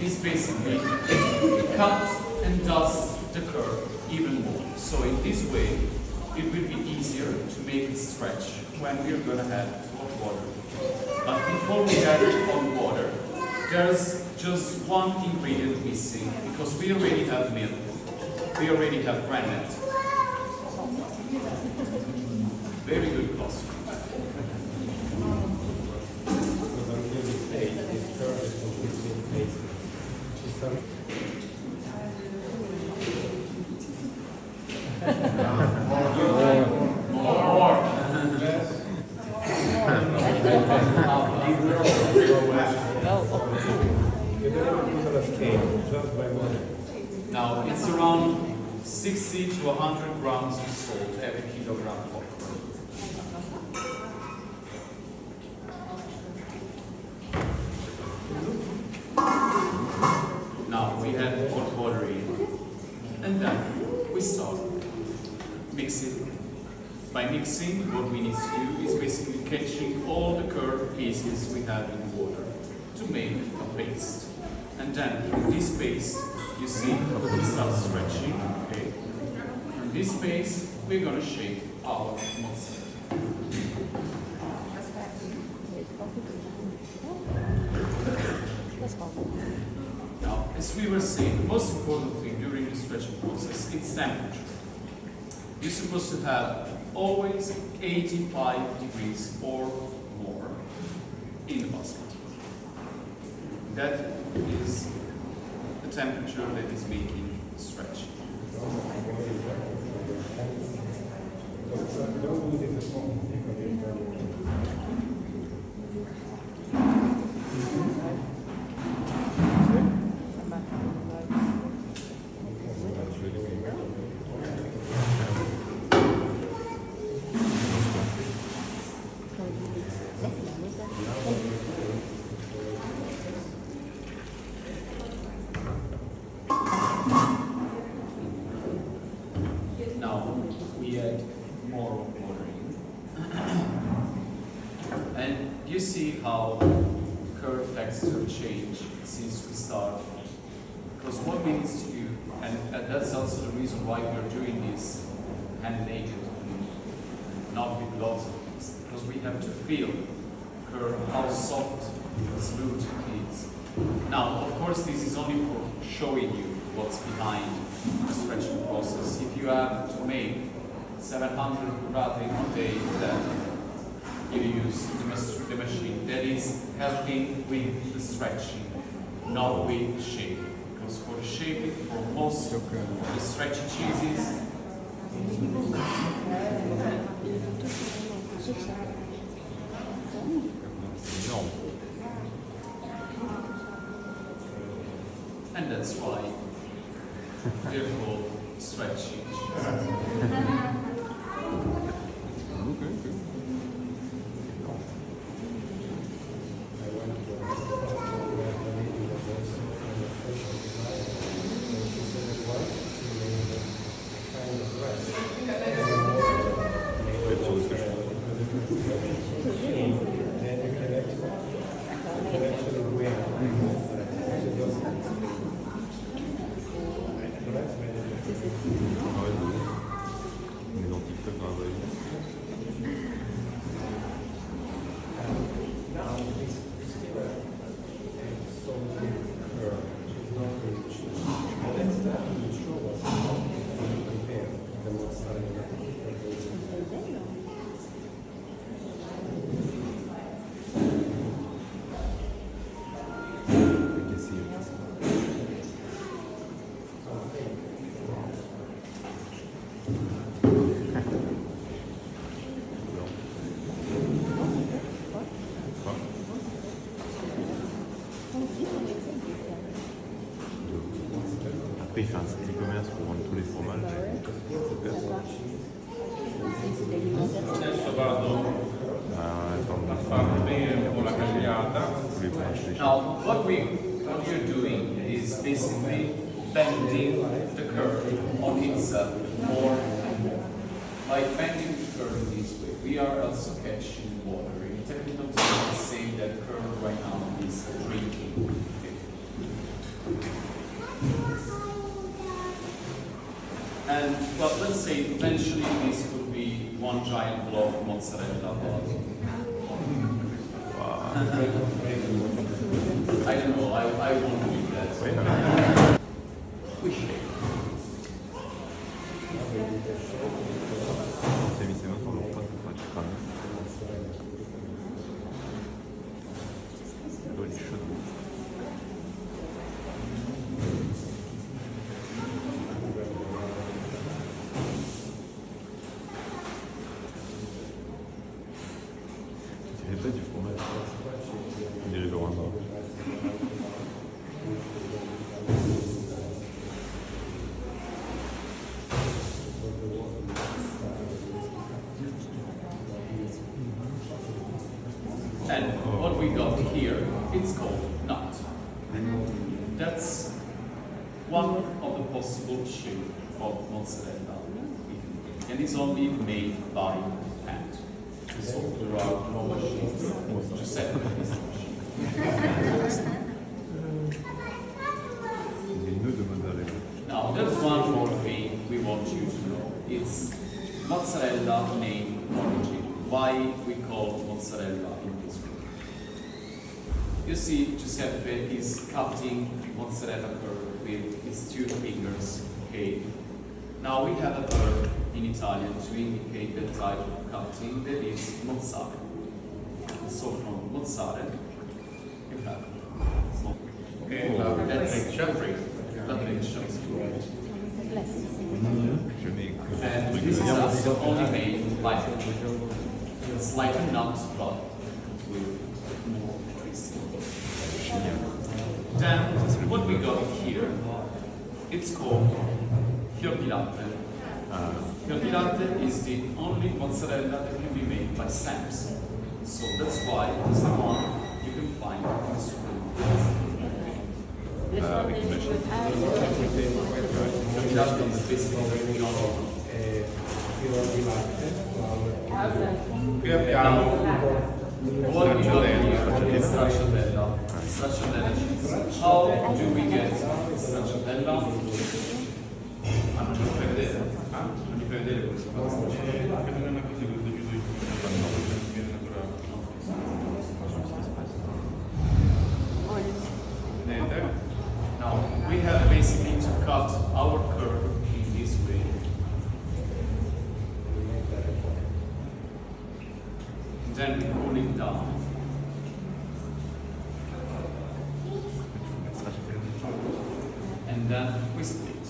is basically cut and dust the curd even more. So in this way, it will be easier to make it stretch when we're going to add hot water. But before we add hot water, there's just one ingredient missing because we already have milk. We already have granite. Very good cost. Now it's around 60 to 100 grams of salt every kilogram of curd. Now we add hot water in, and then we start mixing. By mixing, what we need to do is basically catching all the curd pieces we have in the water to make a paste. And then from this paste, you see it starts stretching. Okay. From this paste, we're going to shape our mozzarella. Now, as we were saying, the most important thing during the stretching process is temperature. You're supposed to have always 85 degrees or more in the basket. That is the temperature that is making stretch. Now we add more water in. And you see how curd texture change since we start. Because what we need to do, and that's also the reason why we're doing this hand naked, not with gloves, because we have to feel curd, how soft, smooth it is. Now, of course, this is only for showing you what's behind the stretching process. If you have to make 700 burrata in one day, then you use the machine. That is helping with the stretching, not with shaping. Because for the shaping, for most of the stretchy cheeses, and that's why they're called stretchy cheeses. Après, il fait un site e-commerce pour vendre tous les fromages. Now, what you're doing is basically bending the curd on itself more and more. By bending the curd in this way, we are also catching water. In technical terms, we say that curd right now is drinking. Okay. And well, let's say eventually this could be one giant block of mozzarella. I don't know. I won't do that. We shape. T'as mis ses mains sur le froid, ça fera du cramer. L'eau, elle est chaude. C'est pas du fromage. On dirait le rhum. And what we got here, it's called nut. That's one of the possible shape of mozzarella. And it's only made by hand. So there are no machines to set this machine. Des nœuds de mozzarella. Now, there's one more thing we want you to know. It's mozzarella name origin. Why we call mozzarella in this way. You see, Giuseppe is cutting mozzarella curd with his 2 fingers, okay? Now we have a verb in Italian to indicate the type of cutting that is mozzare. So from mozzare, you have that's the freccia. And this is also only made like it's like a nut, but with more grease. Then what we got here, it's called fior di latte. Fior di latte is the only mozzarella that can be made by stamps. So that's why it's the one you can find in the supermarket. Avec une machine. Fior di latte is basically the only Qui abbiamo what we got here is stracciatella. Stracciatella cheese. How do we get stracciatella? non ci fai vedere? Non mi fai vedere come si fa? Perché non è così come deciso io. Viene naturale. Vedete? Now we have basically to cut our curd in this way. Then we pull it down. And then we split.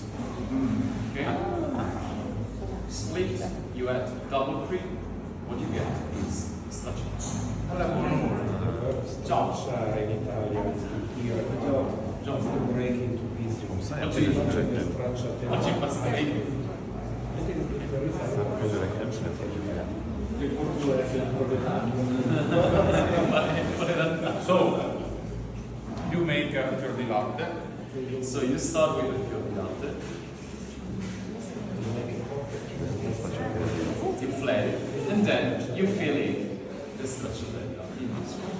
Okay? Split, you add double cream. What you get is stracciatella. Allora, buongiorno. Ciao. In Italia, John. break into pieces. Comme ça, et Oggi- après, je jette Oggi pastai. un peu de la crème, je la fais. So, you make a fior di latte. So you start with the fior di latte. You flat it, and then you fill in the stracciatella in this way.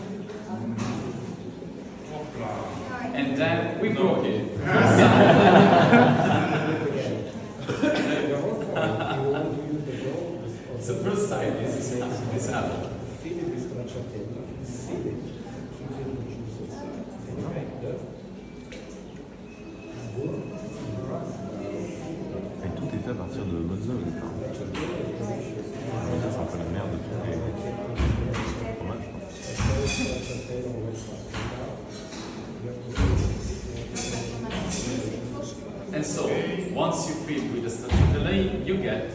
And then we broke it. It's the first time this happened. Et tout est fait à partir de mozza au départ. Ça, c'est un peu la merde de tous les fromages. And so, once you fill with the stracciatella, you get,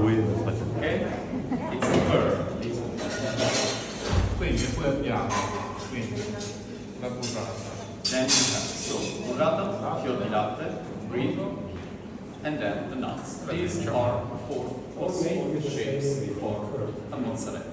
Oui, ça sera ça. okay? It's a curd. Quindi poi abbiamo la burrata. Then you have, so, burrata, fior di latte, green, and then the nuts. These are 4 possible shapes for a mozzarella.